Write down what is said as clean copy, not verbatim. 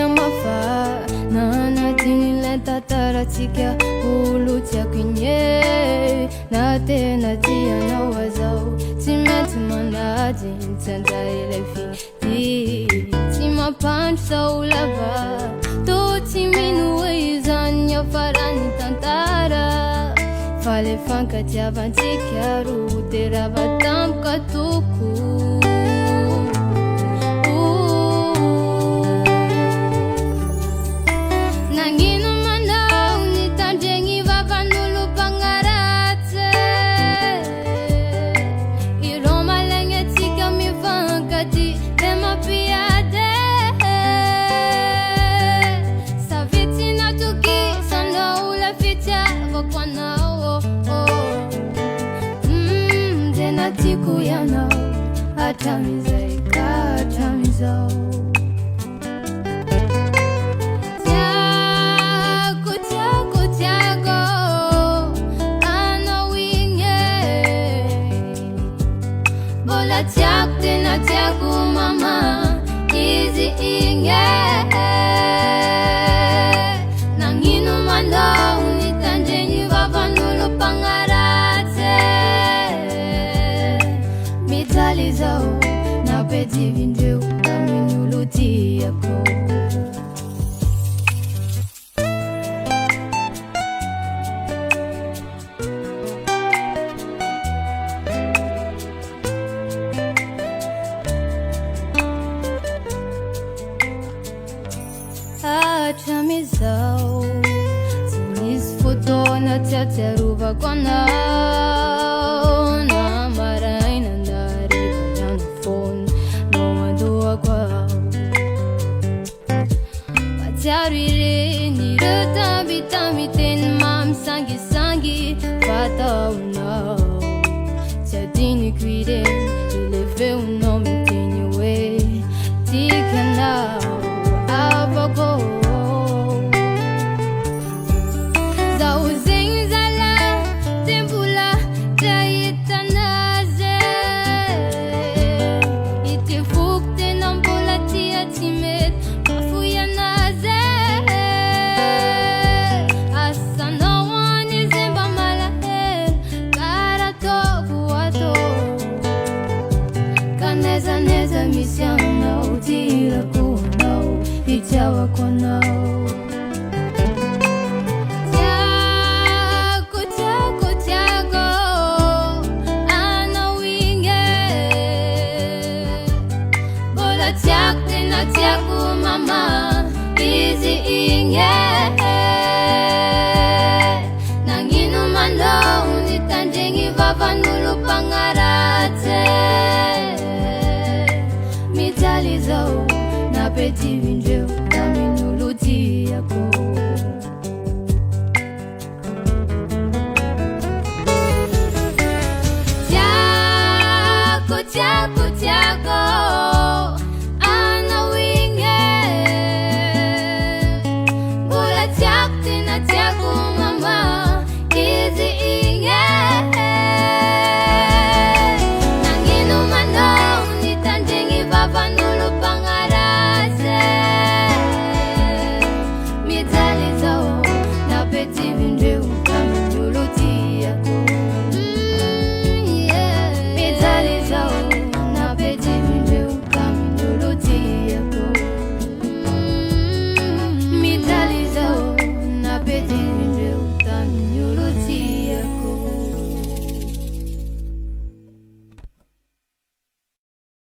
mafa na dini lenta taratika ulu chakunye na tena tia na wazao timeti manaji ntenda ile fi tima pancha ulava to timinu weizanya farani tantara fale fanka tiavantika rutera batam katuku Kuyano atamizai katamizo Tiago ano winge Bola Tiago tena Tiago mama easy inge Nangino mando unitanjengi baba nulu pangarate Mitalizao na peti vindeu kaminuluti yako Achamizao Sinis foto na tiateruva kwana Na maraina ndari kanyana phone No mandua kwa Patiarire ni rata vitamiten mam sangi sangi Fata una Tiadini kuiden Ileve uno mitini we Tika now Avago Zauzeng zala Tempula Jaitanaze Ite fukte nambola tia timet Mafuya naze Asano wani zemba malahe Karato kuwato Kaneza neza misiana Utira kuwanao Ichawa kwanao